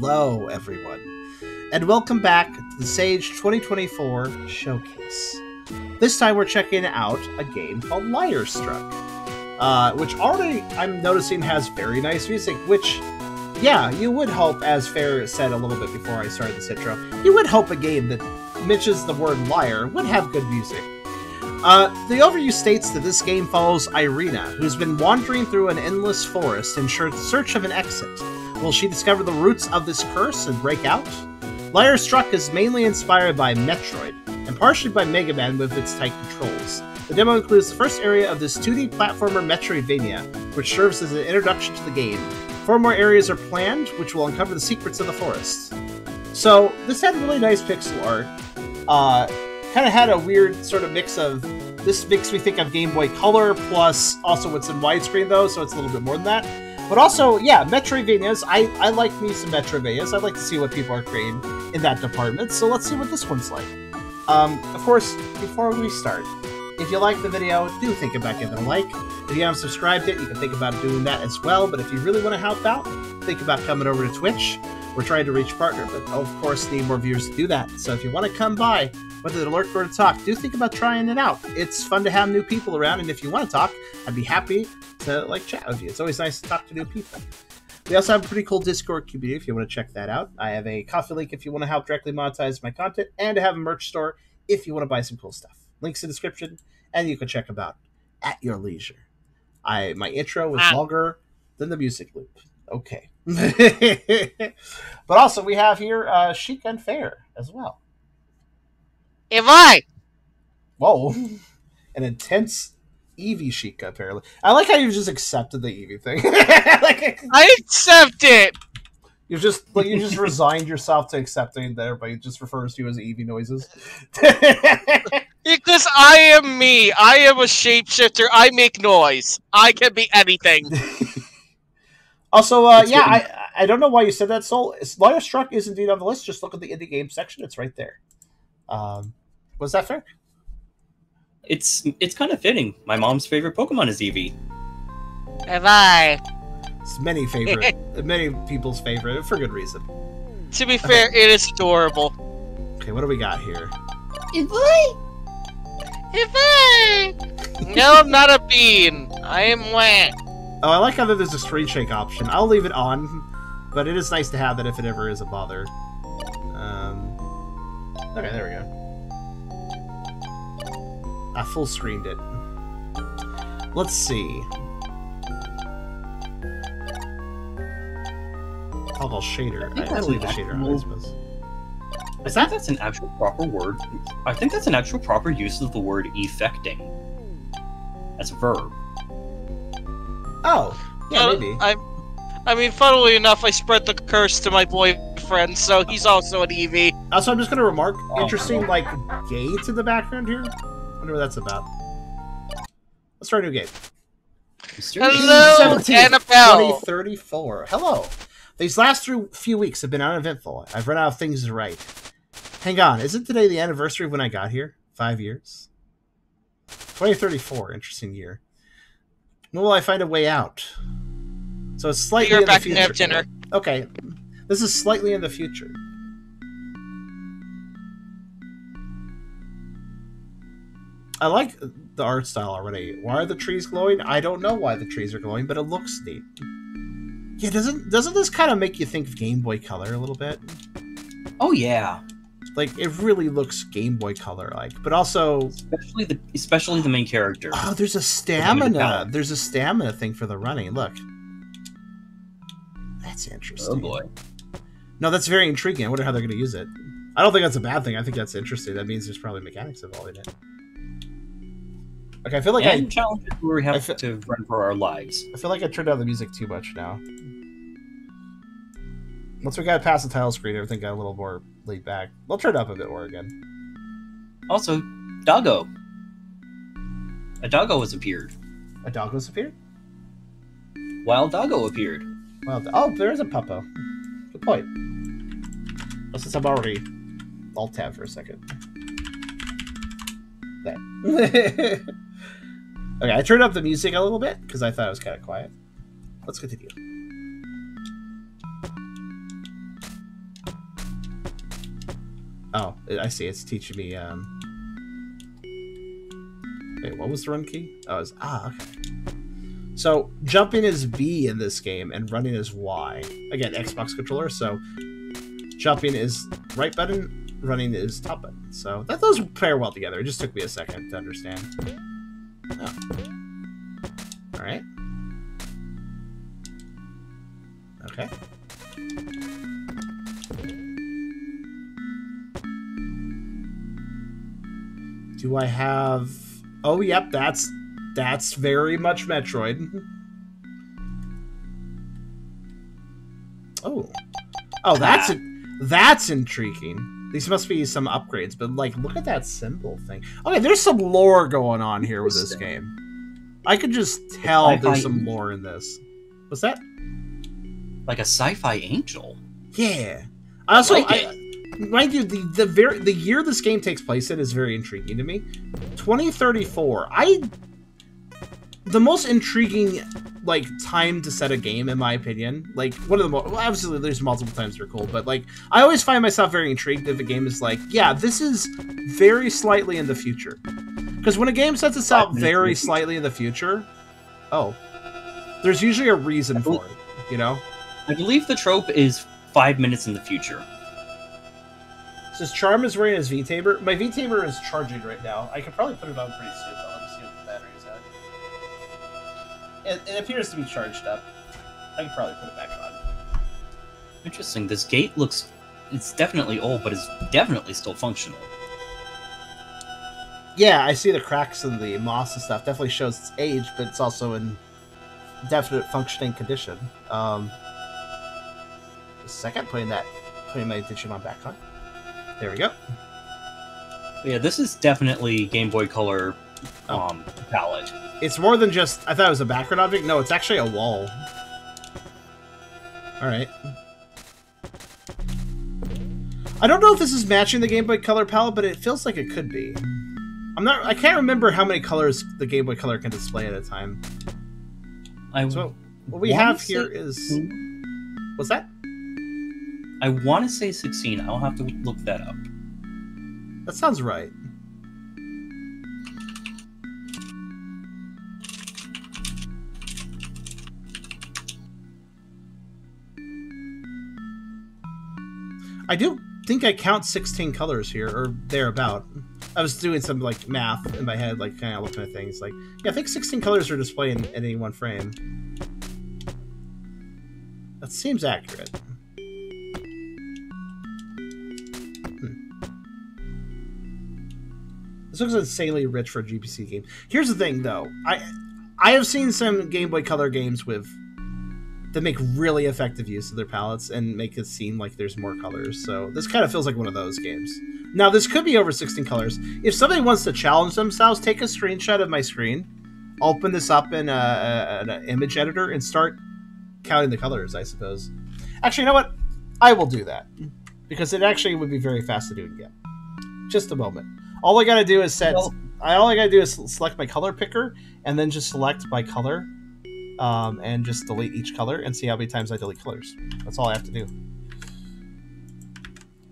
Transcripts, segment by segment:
Hello, everyone, and welcome back to the Sage 2024 Showcase. This time we're checking out a game called Lyrestruck, which already I'm noticing has very nice music, which, yeah, you would hope, as Fair said a little bit before I started this intro, you would hope a game that mentions the word liar would have good music. The overview states that this game follows Irina, who's been wandering through an endless forest in search of an exit. Will she discover the roots of this curse and break out? Lyrestruck is mainly inspired by Metroid, and partially by Mega Man with its tight controls. The demo includes the first area of this 2D platformer Metroidvania, which serves as an introduction to the game. 4 more areas are planned, which will uncover the secrets of the forest. So, this had really nice pixel art. Kind of had a weird sort of mix of, this makes me think of Game Boy Color, plus also it's in widescreen though, so it's a little bit more than that. But also, yeah, Metroidvanias, I like me some Metroidvanias. I'd like to see what people are creating in that department, so let's see what this one's like. Of course, before we start, if you like the video, do think about giving a like. If you haven't subscribed yet, you can think about doing that as well, but if you really want to help out, think about coming over to Twitch. We're trying to reach partner, but of course need more viewers to do that. So if you want to come by, whether to lurk or to talk, do think about trying it out. It's fun to have new people around, and if you want to talk, I'd be happy to chat with you. It's always nice to talk to new people. We also have a pretty cool Discord community if you want to check that out. I have a Coffee link if you want to help directly monetize my content, and I have a merch store if you want to buy some cool stuff. Links in the description, and you can check them out at your leisure. My intro was longer than the music loop. Okay. But also, we have here Chic and Fair as well. Am I? Whoa. An intense Eevee Chic, apparently. I like how you just accepted the Eevee thing. I accept it! You just resigned yourself to accepting that everybody just refers to you as Eevee noises. Because I am me. I am a shapeshifter. I make noise. I can be anything. Also, yeah, I don't know why you said that, Soul. Lyrestruck is indeed on the list. Just look at the indie game section. It's right there. Was that fair? It's kind of fitting. My mom's favorite Pokemon is Eevee. Am I? It's many people's favorite, for good reason. To be fair, it is adorable. Okay, what do we got here? Am I? No, I'm not a bean. I am wet. Oh, I like how there's a screen shake option. I'll leave it on, but it is nice to have that if it ever is a bother. Okay, there we go. I full screened it. Let's see. Toggle shader. I'll leave the shader on, I suppose. I think that's an actual proper word. I think that's an actual proper use of the word effecting. As a verb. Oh, yeah, maybe. I mean, funnily enough, I spread the curse to my boyfriend, so he's also an Eevee. Also, I'm just going to remark, interesting, like, gates in the background here. I wonder what that's about. Let's start a new game. Hello, Annabelle! 2034. Hello. These last few weeks have been uneventful. I've run out of things to write. Hang on, isn't today the anniversary of when I got here? 5 years? 2034, interesting year. When will I find a way out? So it's slightly in the future. Have dinner. Okay, this is slightly in the future. I like the art style already. Why are the trees glowing? I don't know why the trees are glowing, but it looks neat. Yeah, doesn't this kind of make you think of Game Boy Color a little bit? Oh yeah. Like, it really looks Game Boy Color-like, but also... Especially the main character. Oh, there's a stamina! There's a stamina thing for the running, look. That's interesting. Oh boy. No, that's very intriguing. I wonder how they're going to use it. I don't think that's a bad thing. I think that's interesting. That means there's probably mechanics involved in it. Okay, I feel like challenges where we have to run for our lives. I feel like I turned down the music too much now. Once we got past the title screen, everything got a little more laid back. We'll turn it up a bit more again. Also, Doggo. A Doggo has appeared. A Doggo's appeared? Wild Doggo appeared. Oh, there is a Puppo. Good point. Oh, since I'm already alt-tab for a second. There. Okay, I turned up the music a little bit because I thought it was kind of quiet. Let's continue. Oh, I see. It's teaching me. Wait, what was the run key? Oh, it's okay. So jumping is B in this game, and running is Y. Again, Xbox controller. So jumping is right button, running is top button. So those pair well together. It just took me a second to understand. Oh. All right. Okay. Do I have... Oh, yep, that's very much Metroid. Oh. Oh, that's intriguing. These must be some upgrades, but, like, look at that symbol thing. Okay, there's some lore going on here with this game. I could just tell there's some lore in this. What's that? Like a sci-fi angel. Yeah. Also, mind you, the year this game takes place in is very intriguing to me. 2034. The most intriguing like time to set a game, in my opinion. Like one of the most, well, obviously there's multiple times they're cool, but like I always find myself very intrigued if a game is like, yeah, this is very slightly in the future. Because when a game sets itself very slightly in the future, there's usually a reason for it, you know? I believe the trope is 5 minutes in the future. Says Charm is wearing his V-Taber. My V-Taber is charging right now. I could probably put it on pretty soon, though. Let me see what the battery's at. It appears to be charged up. I could probably put it back on. Interesting. This gate looks... It's definitely old, but it's definitely still functional. Yeah, I see the cracks in the moss and stuff. Definitely shows its age, but it's also in definite functioning condition. A second, putting my Digimon back on. There we go. Yeah, this is definitely Game Boy Color palette. It's more than just... I thought it was a background object. No, it's actually a wall. Alright. I don't know if this is matching the Game Boy Color palette, but it feels like it could be. I can't remember how many colors the Game Boy Color can display at a time. So what we have here is... What's that? I want to say 16. I'll have to look that up. That sounds right. I do think I count 16 colors here, or thereabout. I was doing some like math in my head, like kind of looking at things. Like, yeah, I think 16 colors are displayed in any one frame. That seems accurate. This looks insanely rich for a GPC game. Here's the thing, though. I have seen some Game Boy Color games that make really effective use of their palettes and make it seem like there's more colors. So this kind of feels like one of those games. Now, this could be over 16 colors. If somebody wants to challenge themselves, take a screenshot of my screen, open this up in an image editor, and start counting the colors, I suppose. Actually, you know what? I will do that. Because it actually would be very fast to do again. Just a moment. All I gotta do is select my color picker, and then just select by color, and just delete each color, and see how many times I delete colors. That's all I have to do.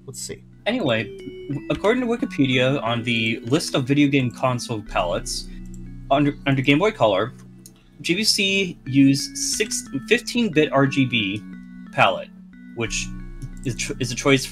Let's see. Anyway, according to Wikipedia, on the list of video game console palettes, under Game Boy Color, GBC used 15-bit RGB palette, which is a choice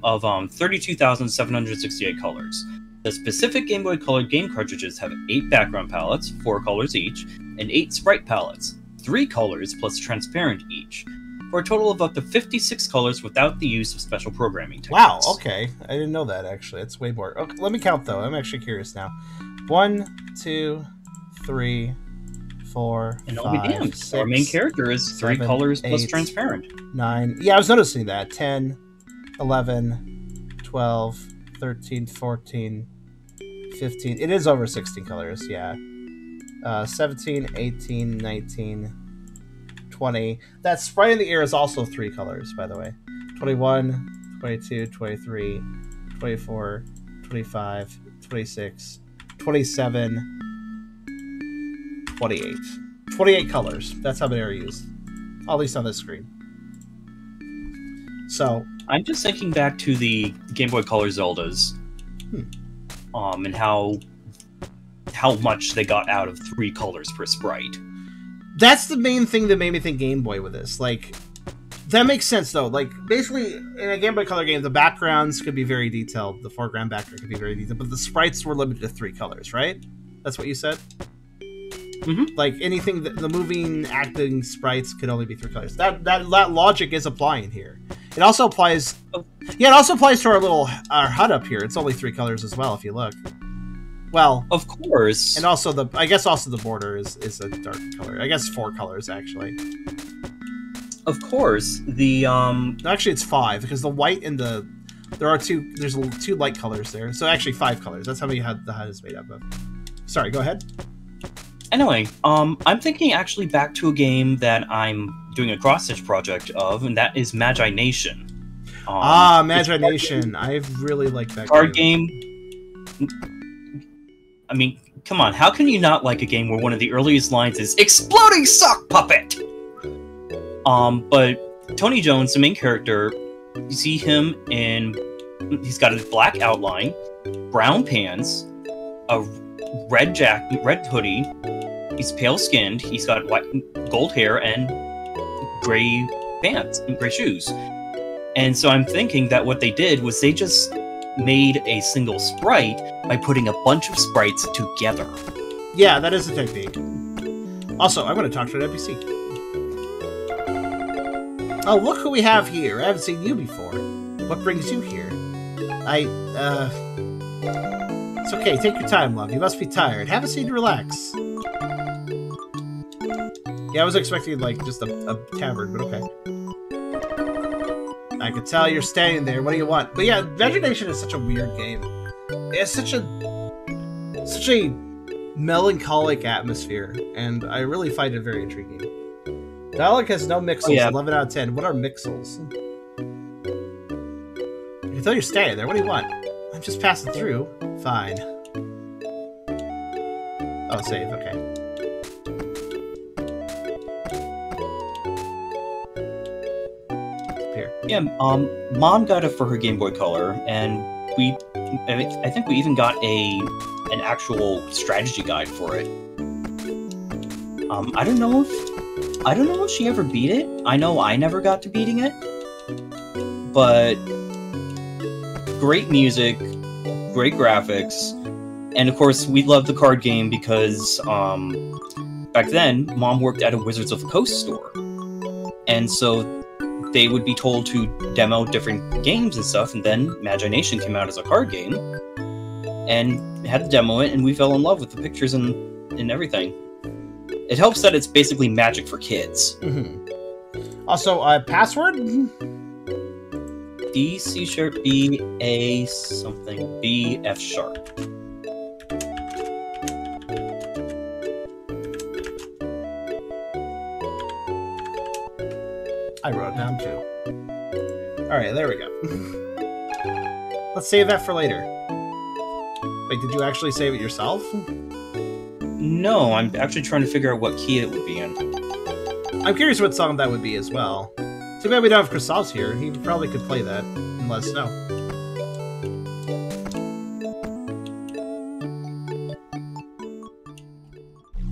of 32,768 colors. The specific Game Boy Color game cartridges have 8 background palettes, 4 colors each, and 8 sprite palettes, 3 colors plus transparent each, for a total of up to 56 colors without the use of special programming techniques. Wow, okay. I didn't know that, actually. It's way more. Okay, let me count, though. I'm actually curious now. 1, 2, 3, 4, and 5, 6, our main character is 3 colors plus 8, transparent. 9. Yeah, I was noticing that. 10, 11, 12, 13, 14, 15. It is over 16 colors, yeah. 17, 18, 19, 20. That sprite in the ear is also 3 colors, by the way. 21, 22, 23, 24, 25, 26, 27, 28. 28 colors. That's how many are used. At least on this screen. So I'm just thinking back to the Game Boy Color Zeldas, and how much they got out of 3 colors per sprite. that's the main thing that made me think Game Boy with this. Like, that makes sense though. Like, basically, in a Game Boy Color game, the backgrounds could be very detailed. The foreground background could be very detailed, but the sprites were limited to 3 colors, right? That's what you said. Like anything, the moving, acting sprites could only be 3 colors. That logic is applying here. It also applies. Yeah, it also applies to our HUD up here. It's only 3 colors as well, if you look. Well, of course. And also I guess the border is a dark color. I guess 4 colors actually. Of course, the actually it's 5 because the white and there's 2 light colors there. So actually 5 colors. That's how many the HUD is made up of. Sorry, go ahead. Anyway, I'm thinking actually back to a game that I'm doing a cross-stitch project of, and that is Magi Nation. Magi Nation. I really like that card game. I mean, come on, how can you not like a game where one of the earliest lines is "Exploding Sock Puppet"? But Tony Jones, the main character, you see him he's got a black outline, brown pants, a red jacket, red hoodie. He's pale-skinned. He's got gold hair and gray pants and gray shoes. And so I'm thinking that what they did was they just made a single sprite by putting a bunch of sprites together. Yeah, that is a technique. Also, I'm going to talk to an NPC. Oh, look who we have here. I haven't seen you before. What brings you here? It's okay, take your time, love. You must be tired. Have a seat and relax. Yeah, I was expecting, like, just a tavern, but okay. I can tell you're standing there. What do you want? But yeah, Magi Nation is such a weird game. It's such a melancholic atmosphere, and I really find it very intriguing. Dialogue has no mixels, 11 out of 10. What are mixels? I can tell you're standing there. What do you want? I'm just passing through. Fine. Oh, save. Okay. Here. Yeah, Mom got it for her Game Boy Color, and I think we even got an actual strategy guide for it. I don't know if she ever beat it. I know I never got to beating it, but great music, great graphics, and of course we loved the card game because back then Mom worked at a Wizards of the Coast store, and so they would be told to demo different games and stuff, and then Magi Nation came out as a card game, and had to demo it, and we fell in love with the pictures and everything. It helps that it's basically Magic for kids. Also, password? D C sharp B A something B F sharp. I wrote it down too. Alright, there we go. Let's save that for later. Wait, did you actually save it yourself? No, I'm actually trying to figure out what key it would be in. I'm curious what song that would be as well. Too bad we don't have Christoph here. He probably could play that and let us know.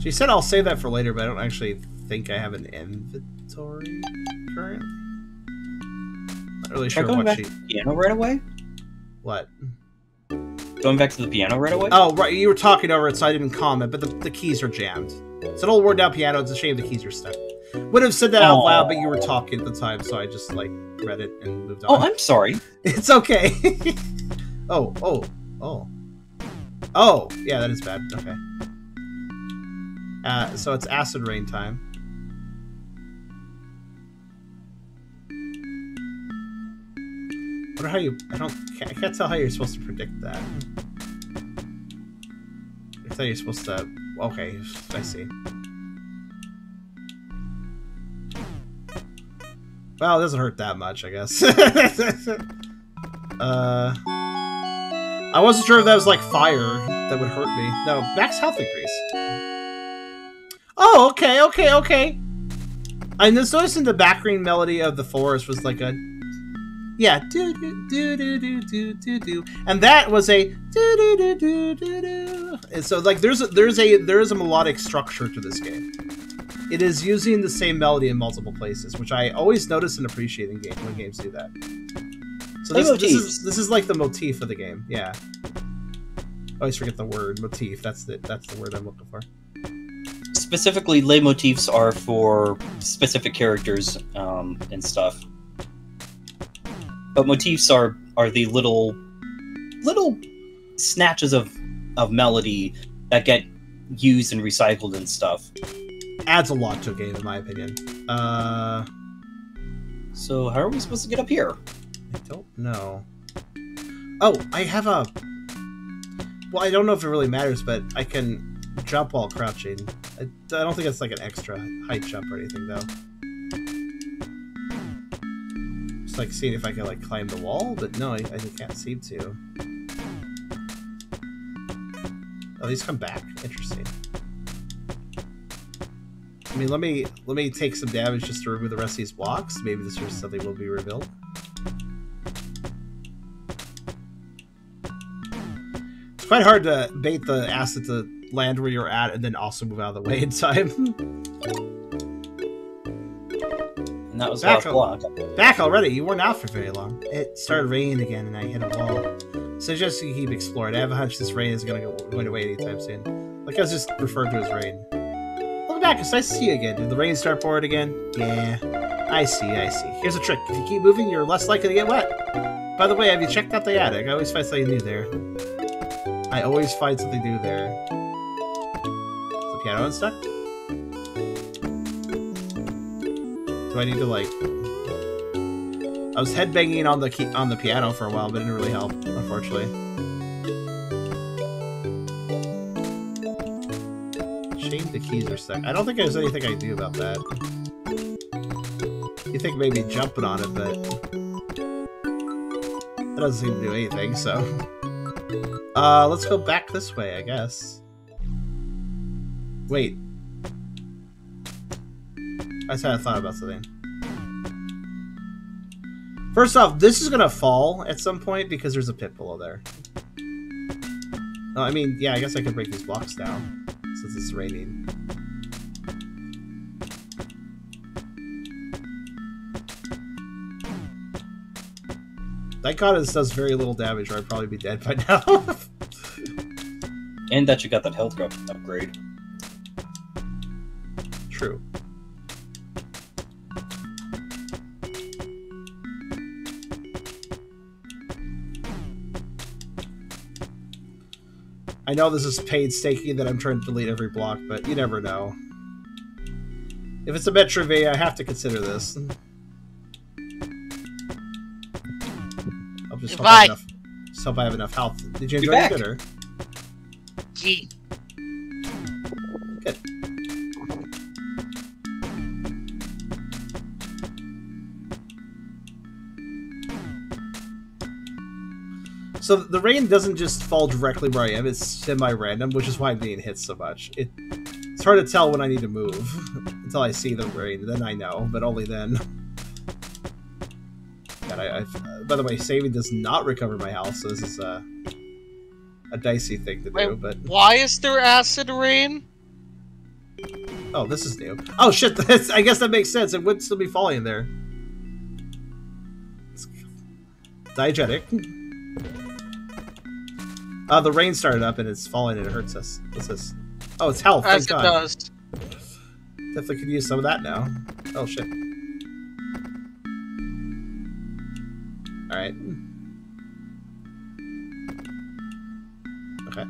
She said I'll save that for later, but I don't actually think I have an inventory currently. Not really sure going what back to the piano right away? What? Going back to the piano right away? Oh, right. You were talking over it, so I didn't comment, but the keys are jammed. It's an old worn down piano. It's a shame the keys are stuck. Would have said that out loud, but you were talking at the time, so I just, like, read it and moved on. Oh, I'm sorry. It's okay. Oh, yeah, that is bad. Okay. So it's acid rain time. I wonder how you... I can't tell how you're supposed to predict that. I thought you're supposed to... Okay, I see. Well, it doesn't hurt that much, I guess. I wasn't sure if that was like fire that would hurt me. No, max health increase. Oh, okay. I was noticing the background melody of the forest was like a Yeah, do do do do do do do do, and that was a do do do do do do. And so like there is a melodic structure to this game. It is using the same melody in multiple places, which I always notice and appreciate in games when games do that. So this is like the motif of the game. Yeah. I always forget the word motif. That's the word I'm looking for. Specifically, leitmotifs are for specific characters and stuff. But motifs are the little snatches of melody that get used and recycled and stuff. Adds a lot to a game, in my opinion. So how are we supposed to get up here? I don't know. Oh, I have a... Well, I don't know if it really matters, but I can jump while crouching. I don't think it's like an extra height jump or anything, though. Just like seeing if I can like climb the wall, but no, I can't seem to. Oh, these come back. Interesting. I mean, let me take some damage just to remove the rest of these blocks. Maybe this is something will be revealed. It's quite hard to bait the acid to land where you're at and then also move out of the way in time. And that was last block. Back already? You weren't out for very long. It started raining again and I hit a wall. So just you keep exploring. I have a hunch this rain is going away anytime soon. Like I was just referred to as rain. Welcome back. It's nice to see you again. Did the rain start pouring again? Yeah. I see. Here's a trick. If you keep moving, you're less likely to get wet. By the way, have you checked out the attic? I always find something new there. I always find something new there. Is the piano unstuck? Do I need to like... I was headbanging on the piano for a while, but it didn't really help, unfortunately. Shame the keys are stuck. I don't think there's anything I can do about that. You think maybe jumping on it, but... That doesn't seem to do anything, so... let's go back this way, I guess. Wait. I just had a thought about something. First off, this is gonna fall at some point because there's a pit below there. I mean, yeah, I guess I could break these blocks down since it's raining. Thank God this does very little damage, or I'd probably be dead by now. And that you got that health upgrade. True. I know this is painstaking that I'm trying to delete every block, but you never know. If it's a Metroidvania, I have to consider this. I'll just hope I have enough health. Did you enjoy your dinner? Gee. Good. So the rain doesn't just fall directly where I am, it's semi-random, which is why I'm being hit so much. It's hard to tell when I need to move until I see the rain, then I know, but only then. God, by the way, saving does not recover my health, so this is a dicey thing to do, but... Why is there acid rain? Oh, this is new. Oh shit, I guess that makes sense, it would still be falling there. It's diegetic. The rain started up and it's falling and it hurts us. What's this? Oh, it's health. As thank it God. does. Definitely could use some of that now. Oh shit. Alright. Okay.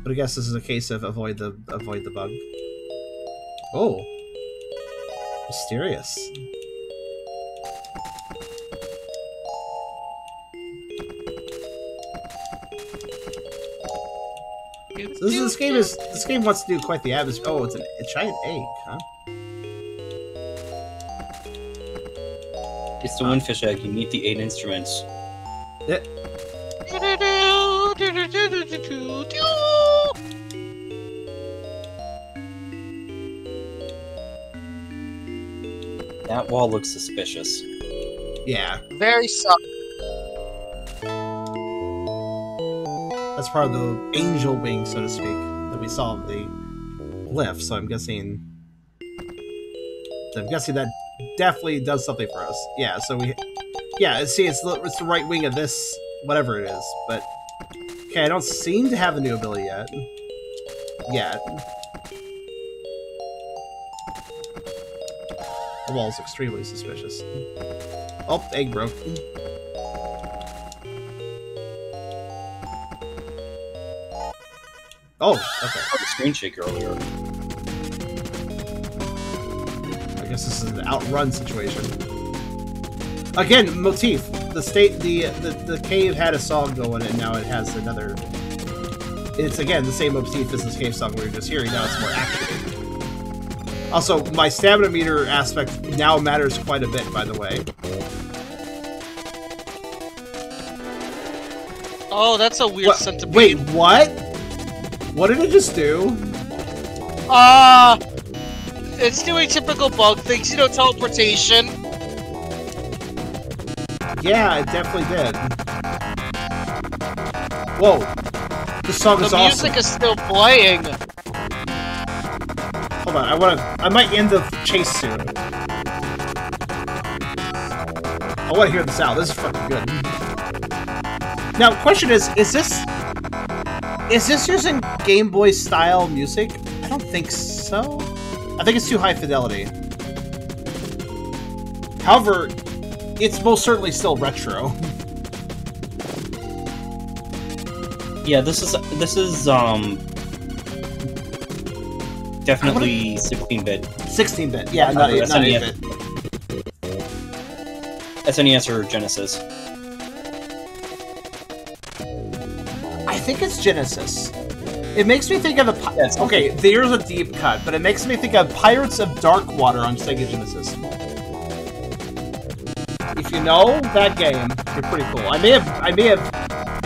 But I guess this is a case of avoid the bug. Oh. Mysterious. So this game wants to do quite the atmosphere. Oh, it's a giant egg, huh? It's the windfish egg. You need the 8 instruments. Yeah. That wall looks suspicious. Yeah. Very soft. That's part of the angel wing, so to speak, that we saw in the glyph, so I'm guessing that definitely does something for us. Yeah, so see, it's the right wing of this, whatever it is, but... Okay, I don't seem to have a new ability yet. The wall's extremely suspicious. Oh, egg broke. Oh, okay. I had a screen shake earlier. I guess this is an outrun situation. Again, motif. The cave had a song going, and now it has another. It's again the same motif as this cave song we were just hearing. Now it's more action. Also, my stamina meter aspect now matters quite a bit, by the way. Oh, that's a weird centipede. Wait, what? What did it just do? It's doing typical bug things, you know, teleportation. Yeah, it definitely did. Whoa. This song is awesome. The music is still playing. Hold on, I might end the chase soon. I want to hear this out. This is fucking good. Now, the question is this using Game Boy style music? I don't think so. I think it's too high fidelity. However, it's most certainly still retro. Yeah, this is definitely 16-bit. 16-bit, yeah, not 8-bit. SNES or Genesis. I think it's Genesis. It makes me think of the... Okay, there's a deep cut, but it makes me think of Pirates of Darkwater on Sega Genesis. If you know that game, you're pretty cool. I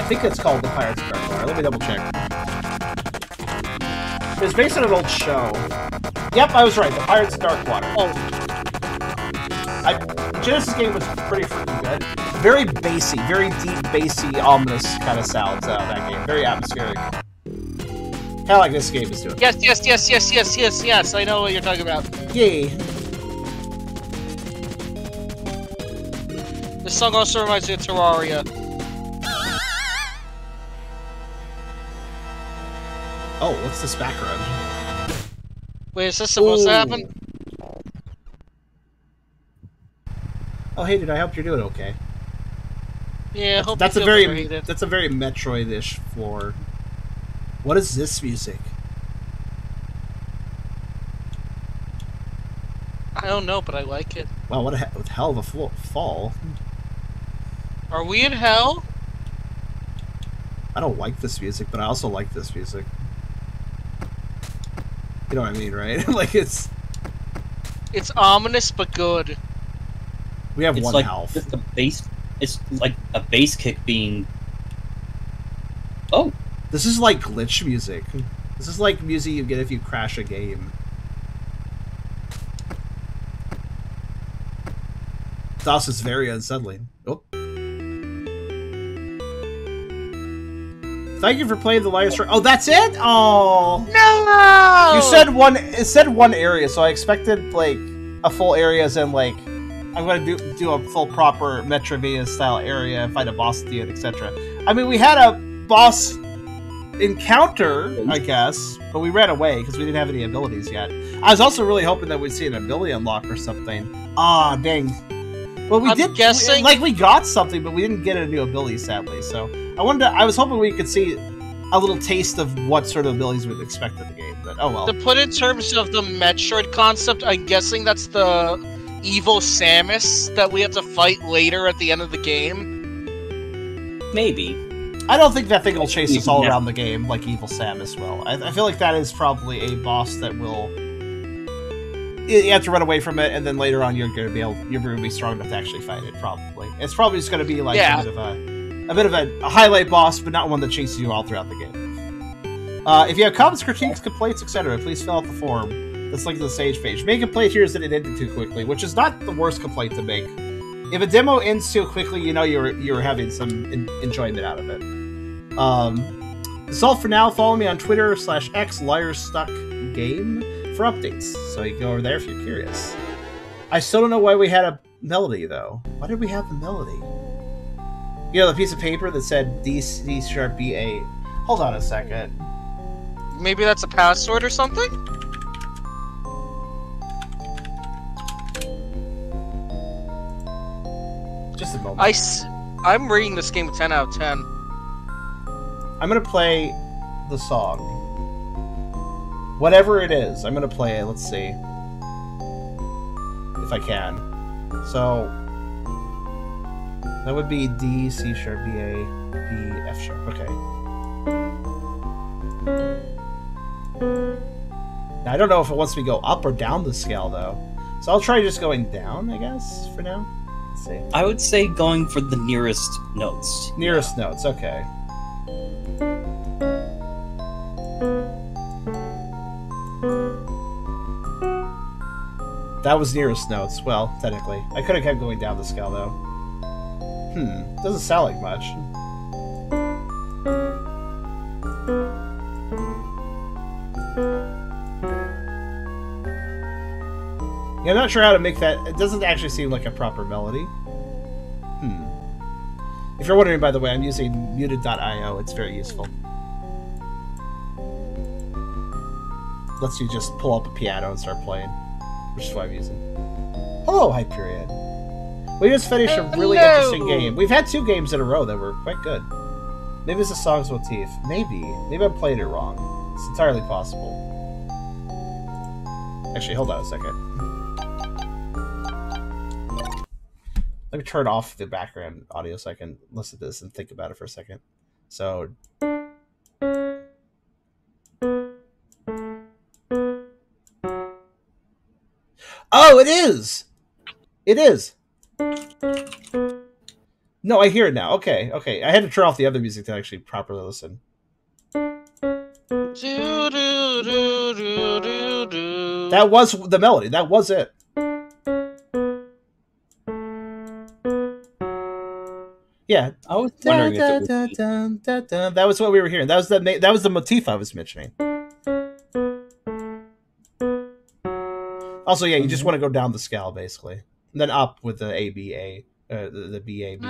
think it's called the Pirates of Darkwater. Let me double check. It was based on an old show. Yep, I was right. The Pirates of Darkwater. Oh. The Genesis game was pretty freaking good. Very bassy, very deep, bassy, ominous kind of sounds out of that game. Very atmospheric. Kind of like this game is doing. Yes. I know what you're talking about. Yay. This song also reminds me of Terraria. Oh, what's this background? Wait, is this supposed to happen? Oh, hey, dude, I hope you're doing okay. Yeah, I hope that's you a feel very liberated. that's a very Metroid-ish floor. What is this music? I don't know, but I like it. Wow, what a hell of a fall. Are we in hell? I don't like this music, but I also like this music. You know what I mean, right? Like it's ominous but good. We have it's one like health. Just a bass. It's like a bass kick being. Oh. This is like glitch music. This is like music you get if you crash a game. Thus, it's very unsettling. Oh. Thank you for playing the Lyrestruck. Oh, that's it? Oh. No! You said one. It said one area, so I expected like a full area, as in like I'm going to do a full proper Metroidvania style area, fight a boss at the end, etc. I mean, we had a boss encounter, I guess, but we ran away because we didn't have any abilities yet. I was also really hoping that we'd see an ability unlock or something. Ah, dang. Well, we did. Guessing... we got something, but we didn't get a new ability, sadly. So I was hoping we could see a little taste of what sort of abilities we'd expect in the game. But oh well. To put in terms of the Metroid concept, I'm guessing that's the evil Samus that we have to fight later at the end of the game. Maybe. I don't think that thing will chase us all around the game like Evil Samus will. I feel like that is probably a boss that will. You have to run away from it, and then later on you're going to be strong enough to actually fight it. Probably, it's probably just going to be like a bit of a highlight boss, but not one that chases you all throughout the game. If you have comments, critiques, complaints, etc., please fill out the form that's linked to the Sage page. Main complaint here is that it ended too quickly, which is not the worst complaint to make. If a demo ends too quickly, you know you're having some enjoyment out of it. That's all for now. Follow me on Twitter /X Lyrestruck Game for updates. So you can go over there if you're curious. I still don't know why we had a melody though. Why did we have the melody? You know, the piece of paper that said D sharp B A. Hold on a second. Maybe that's a password or something? Just a moment. I'm rating this game a 10 out of 10. I'm gonna play the song. Whatever it is, I'm gonna play it. Let's see. If I can. So that would be D, C sharp, B, A, B, F sharp. Okay. Now, I don't know if it wants me to go up or down the scale though. So I'll try just going down, I guess, for now. Let's see. I would say going for the nearest notes. Nearest notes, okay. That was nearest notes. Well, technically. I could have kept going down the scale, though. Doesn't sound like much. Yeah, I'm not sure how to make that... It doesn't actually seem like a proper melody. If you're wondering, by the way, I'm using muted.io. It's very useful. Lets you just pull up a piano and start playing. Which is what I'm using. Hello, Hyperion. We just finished a really interesting game. We've had 2 games in a row that were quite good. Maybe it's a song's motif. Maybe. Maybe I'm playing it wrong. It's entirely possible. Actually, hold on a second. Let me turn off the background audio so I can listen to this and think about it for a second. So... Oh, it is! It is! No, I hear it now. Okay, okay. I had to turn off the other music to actually properly listen. That was the melody. That was it. Yeah. I was wondering if it was... That was what we were hearing. That was the motif I was mentioning. Also, yeah, you just want to go down the scale, basically. And then up with the ABA, the BAB.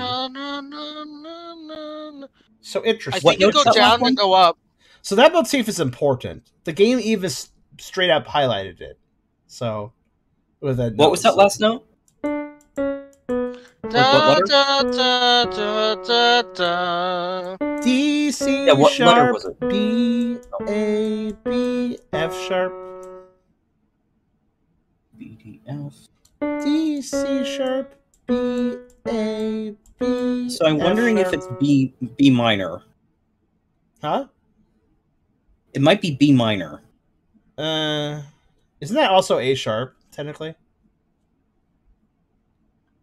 So interesting. I think you go down and go up. So that motif is important. The game even straight up highlighted it. So, with that. What was that last note? D, C sharp, B, A, B, F sharp. B, D, F. D, C sharp, B, A, B. So I'm wondering if it's B minor. Huh? It might be B minor. Isn't that also A sharp, technically?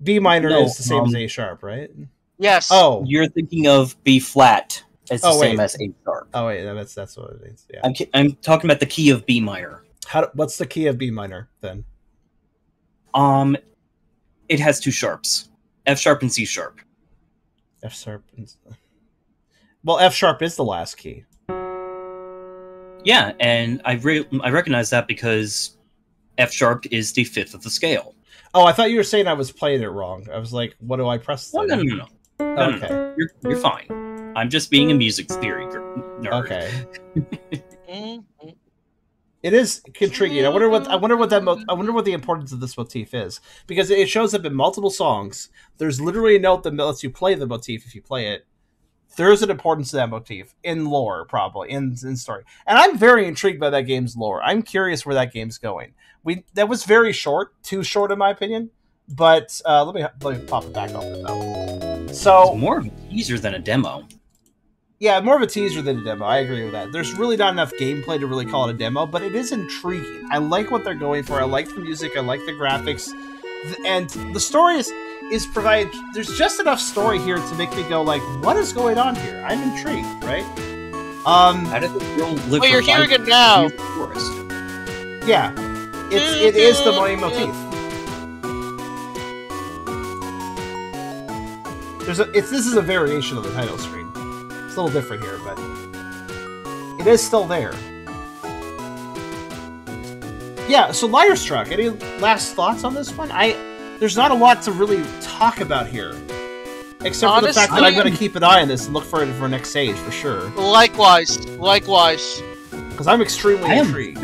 B minor is the same as A sharp, right? Yes. Oh. You're thinking of B flat as the same as A sharp. Oh, wait, that's what it means. Yeah. I'm talking about the key of B minor. What's the key of B minor, then? It has 2 sharps. F sharp and C sharp. F sharp and... Well, F sharp is the last key. Yeah, and I recognize that because F sharp is the 5th of the scale. Oh, I thought you were saying I was playing it wrong. I was like, what do I press? No. Okay. No. You're fine. I'm just being a music theory nerd. Okay. It is intriguing. I wonder what the importance of this motif is, because it shows up in multiple songs. There's literally a note that lets you play the motif if you play it. There's an importance to that motif in lore, probably in story, and I'm very intrigued by that game's lore. I'm curious where that game's going. That was very short, too short in my opinion. But let me pop it back open though. So it's more of a teaser than a demo. Yeah, more of a teaser than a demo. I agree with that. There's really not enough gameplay to really call it a demo, but it is intriguing. I like what they're going for. I like the music. I like the graphics, and the story is provided. There's just enough story here to make me go like, "What is going on here?" I'm intrigued, right? How did the girl live? Well, you're hearing it now. Yeah, it is the main motif. this is a variation of the title screen. It's a little different here, but it is still there. Yeah, so Lyrestruck, any last thoughts on this one? There's not a lot to really talk about here. Except for the fact that I'm going to keep an eye on this and look for it for next stage, for sure. Likewise. Because I'm extremely intrigued.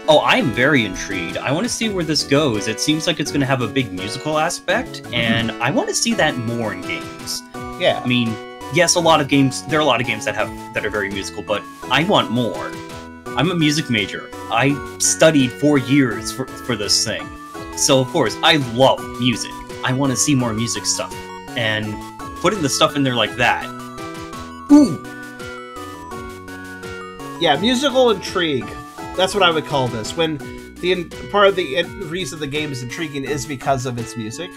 I'm very intrigued. I want to see where this goes. It seems like it's going to have a big musical aspect, and I want to see that more in games. Yeah. I mean, yes, there are a lot of games that are very musical, but I want more. I'm a music major. I studied 4 years for this thing. So, of course, I love music. I want to see more music stuff. And putting the stuff in there like that. Ooh! Yeah, musical intrigue. That's what I would call this. When part of the reason the game is intriguing is because of its music.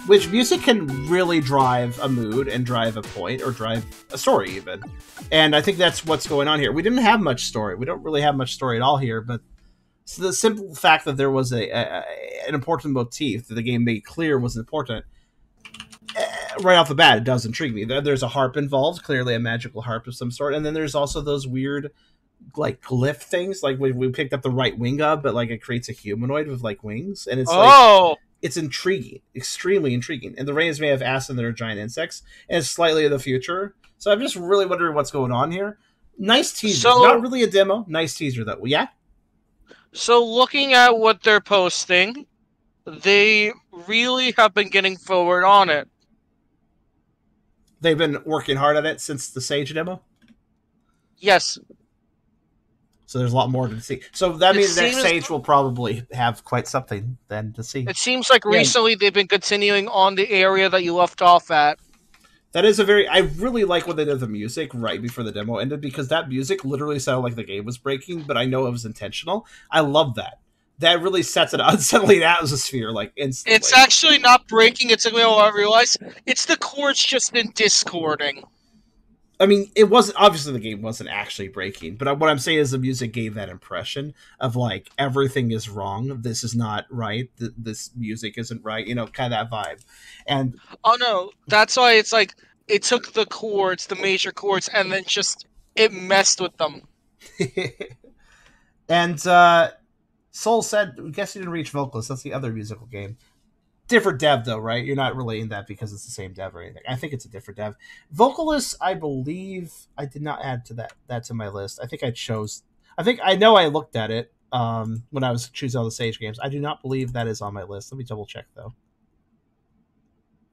Which music can really drive a mood and drive a point, or drive a story even. And I think that's what's going on here. We didn't have much story. We don't really have much story at all here, but so the simple fact that there was an important motif that the game made clear was important, right off the bat, it does intrigue me. There's a harp involved, clearly a magical harp of some sort, and then there's also those weird, like, glyph things, like we picked up the right wing of, but like it creates a humanoid with like wings, and it's like, it's intriguing, extremely intriguing. And the rains may have acid that are giant insects, and it's slightly in the future. So I'm just really wondering what's going on here. Nice teaser, not really a demo. Nice teaser though. Yeah. So looking at what they're posting, they really have been getting forward on it. They've been working hard at it since the Sage demo? Yes. So there's a lot more to see. So that means next Sage will probably have quite something then to see. It seems like recently they've been continuing on the area that you left off at. That is I really like when they did the music right before the demo ended, because that music literally sounded like the game was breaking, but I know it was intentional. I love that. That really sets an unsettling atmosphere, like, instantly. It's actually not breaking, it's something I realize. It's the chords just been discording. I mean, it wasn't, obviously the game wasn't actually breaking, but what I'm saying is the music gave that impression of, like, everything is wrong, this is not right, this music isn't right, kind of that vibe. And oh no, that's why it's like, it took the chords, the major chords, and then just, it messed with them. And, Soul said, I guess you didn't reach Vocalist, that's the other musical game. Different dev, though, right? You're not relating that because it's the same dev or anything. I think it's a different dev. Vocalist, I believe, I did not add to that to my list. I know I looked at it when I was choosing all the Sage games. I do not believe that is on my list. Let me double check, though.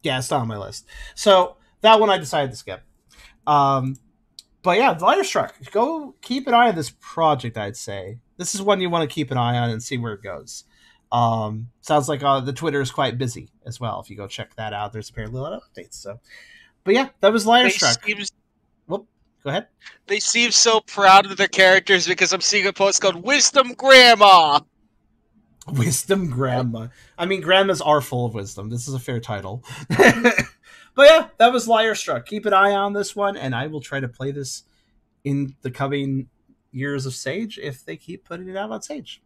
Yeah, it's not on my list. So, that one I decided to skip. But yeah, Lyrestruck, go keep an eye on this project, I'd say. This is one you want to keep an eye on and see where it goes. Sounds like the Twitter is quite busy as well. If you go check that out, there's apparently a lot of updates. So, but yeah, that was Lyrestruck. Whoop, go ahead. They seem so proud of their characters because I'm seeing a post called Wisdom Grandma. Wisdom Grandma. I mean, grandmas are full of wisdom. This is a fair title. But yeah, that was Lyrestruck. Keep an eye on this one, and I will try to play this in the coming years of Sage if they keep putting it out on Sage.